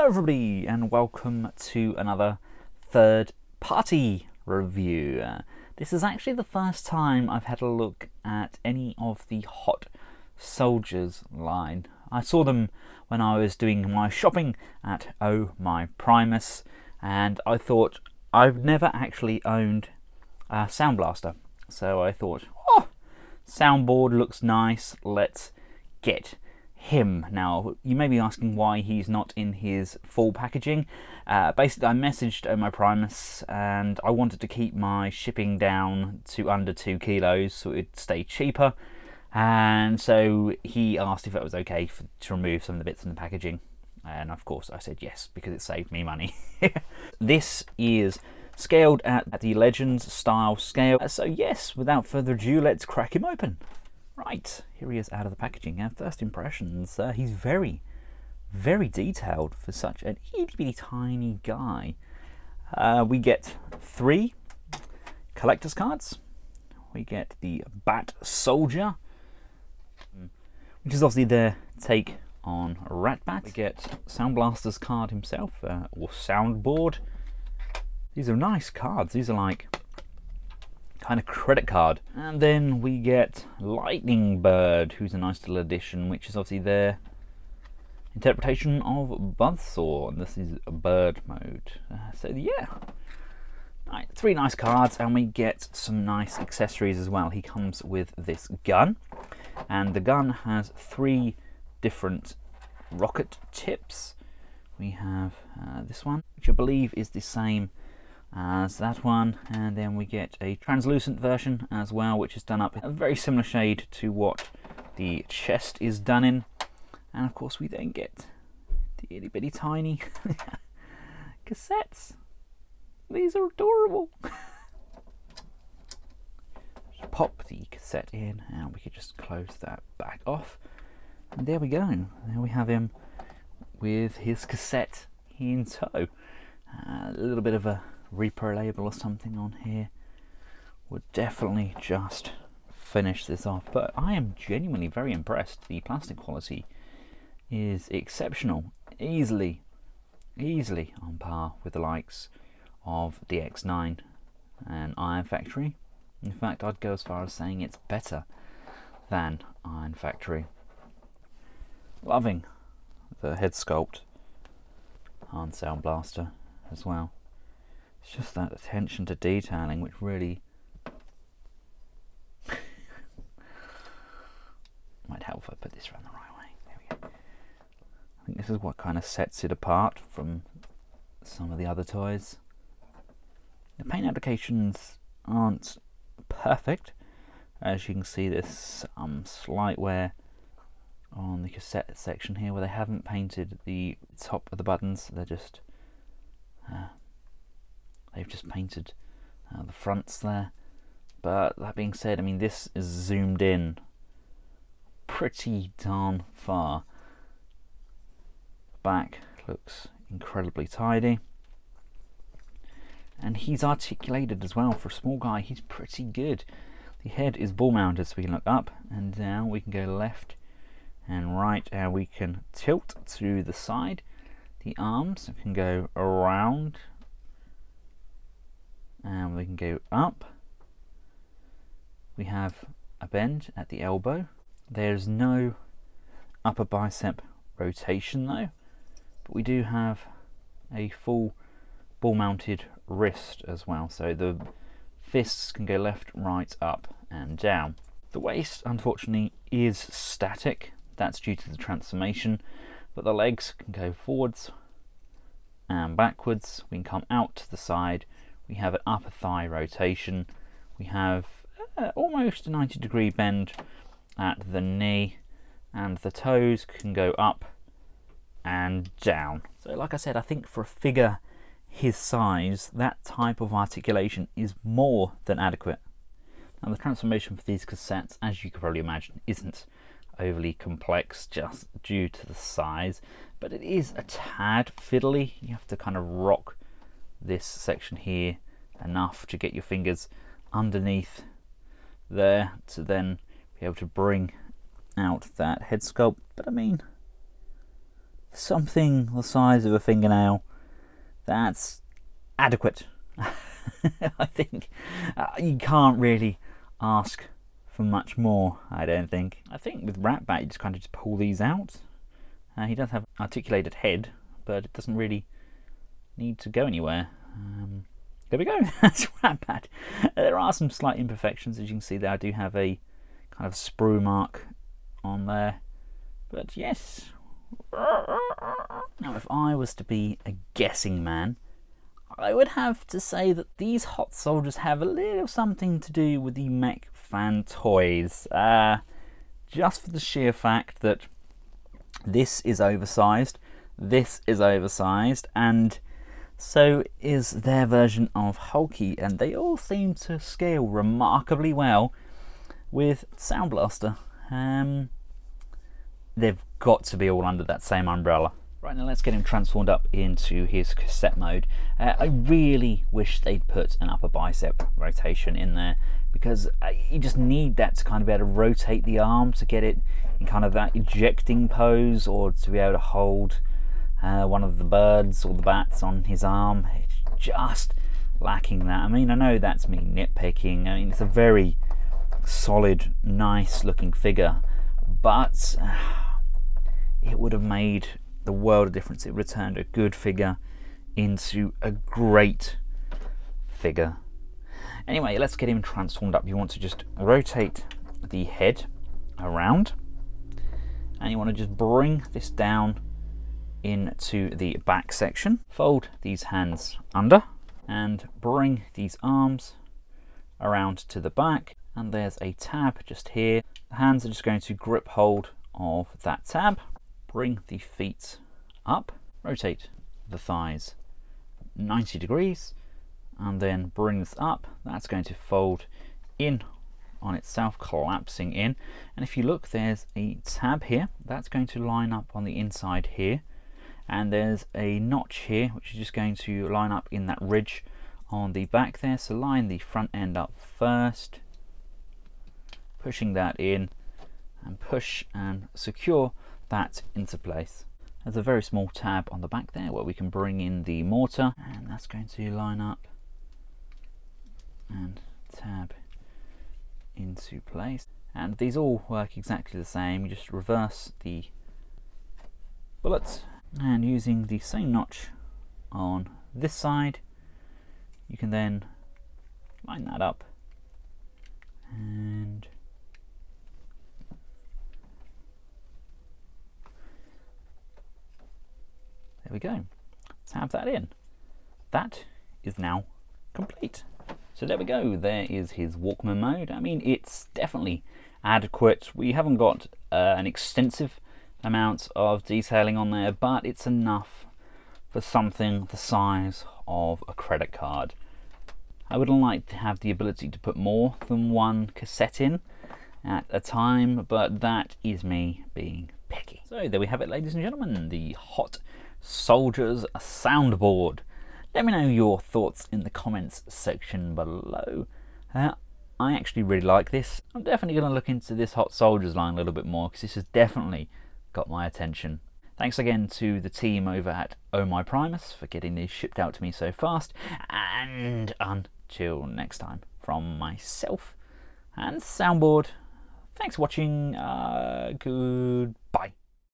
Hello everybody and welcome to another third party review. This is actually the first time I've had a look at any of the Hot Soldiers line. I saw them when I was doing my shopping at Oh My Primus, and I thought I've never actually owned a Sound Blaster. So I thought, oh, Soundboard looks nice, let's get him. Now, you may be asking why he's not in his full packaging. Basically, I messaged Oh My Primus and I wanted to keep my shipping down to under 2 kilos so it'd stay cheaper. And so he asked if it was okay to remove some of the bits in the packaging. And of course I said yes, because it saved me money. This is scaled at the Legends style scale. So yes, without further ado, let's crack him open. Right, here he is out of the packaging. Our first impressions, he's very, very detailed for such an itty bitty tiny guy. We get 3 collector's cards. We get the Bat Soldier, which is obviously their take on Ratbat. We get Sound Blaster's card himself, or Soundboard. These are nice cards. These are like kind of credit card. And then we get Lightning Bird, who's a nice little addition, which is obviously their interpretation of Buzzsaw, and this is bird mode. So yeah, right, 3 nice cards, and we get some nice accessories as well. He comes with this gun, and the gun has 3 different rocket tips. We have this one, which I believe is the same as that one, and then we get a translucent version as well, which is done up in a very similar shade to what the chest is done in. And of course we then get the itty bitty tiny cassettes. These are adorable. Just pop the cassette in and we can just close that back off, and there we go. There we have him with his cassette in tow. A little bit of a Reaper label or something on here would definitely just finish this off, but I am genuinely very impressed. The plastic quality is exceptional, easily on par with the likes of the X9 and Iron Factory. In fact, I'd go as far as saying it's better than Iron Factory. Loving the head sculpt on Sound Blaster as well. It's just that attention to detailing which really might help if I put this around the right way. There we go. I think this is what kind of sets it apart from some of the other toys. The paint applications aren't perfect. As you can see, there's some slight wear on the cassette section here where they haven't painted the top of the buttons. They're just they've just painted the fronts there. But that being said, I mean, this is zoomed in pretty darn far. The back looks incredibly tidy, and he's articulated as well. For a small guy, he's pretty good. The head is ball mounted, so we can look up and down, we can go left and right, and we can tilt to the side. The arms can go around and we can go up. We have a bend at the elbow. There's no upper bicep rotation though, but we do have a full ball mounted wrist as well, so the fists can go left, right, up and down. The waist unfortunately is static. That's due to the transformation, but the legs can go forwards and backwards. We can come out to the side. We have an upper thigh rotation. We have almost a 90-degree bend at the knee, and the toes can go up and down. So like I said, I think for a figure his size, that type of articulation is more than adequate. Now the transformation for these cassettes, as you can probably imagine, isn't overly complex just due to the size, but it is a tad fiddly. You have to kind of rock this section here enough to get your fingers underneath there to then be able to bring out that head sculpt. But I mean, something the size of a fingernail, that's adequate. I think you can't really ask for much more, I don't think. I think with Ratbat you just kind of just pull these out. He does have an articulated head, but it doesn't really need to go anywhere. There we go, that's Ratbat. There are some slight imperfections, as you can see there. I do have a kind of sprue mark on there, but yes. Now if I was to be a guessing man, I would have to say that these hot soldiers have a little something to do with the Mech fan toys. Just for the sheer fact that this is oversized, this is oversized, and so is their version of Hulky, and they all seem to scale remarkably well with Sound Blaster. They've got to be all under that same umbrella. Right, now let's get him transformed up into his cassette mode. I really wish they'd put an upper bicep rotation in there, because you just need that to kind of be able to rotate the arm to get it in kind of that ejecting pose, or to be able to hold one of the birds or the bats on his arm. It's just lacking that. I mean, I know that's me nitpicking. I mean, it's a very solid, nice looking figure, but it would have made the world of difference. It returned a good figure into a great figure. Anyway, let's get him transformed up. You want to just rotate the head around, and you want to just bring this down into the back section. Fold these hands under and bring these arms around to the back, and there's a tab just here. The hands are just going to grip hold of that tab. Bring the feet up, rotate the thighs 90 degrees, and then bring this up. That's going to fold in on itself, collapsing in. And if you look, there's a tab here that's going to line up on the inside here, and there's a notch here which is just going to line up in that ridge on the back there. So line the front end up first, pushing that in, and push and secure that into place. There's a very small tab on the back there where we can bring in the mortar, and that's going to line up and tab into place. And these all work exactly the same. You just reverse the bullets, and using the same notch on this side, you can then line that up, and there we go. Tab that in. That is now complete. So there we go. There is his Walkman mode. I mean, it's definitely adequate. We haven't got an extensive amount of detailing on there, but it's enough for something the size of a credit card. I would like to have the ability to put more than one cassette in at a time, but that is me being picky. So there we have it, ladies and gentlemen, the Hot Soldiers Soundboard. Let me know your thoughts in the comments section below. I actually really like this. I'm definitely going to look into this Hot Soldiers line a little bit more, because this has definitely got my attention. Thanks again to the team over at Oh My Primus for getting these shipped out to me so fast, and until next time, from myself and Soundboard, thanks for watching. Goodbye.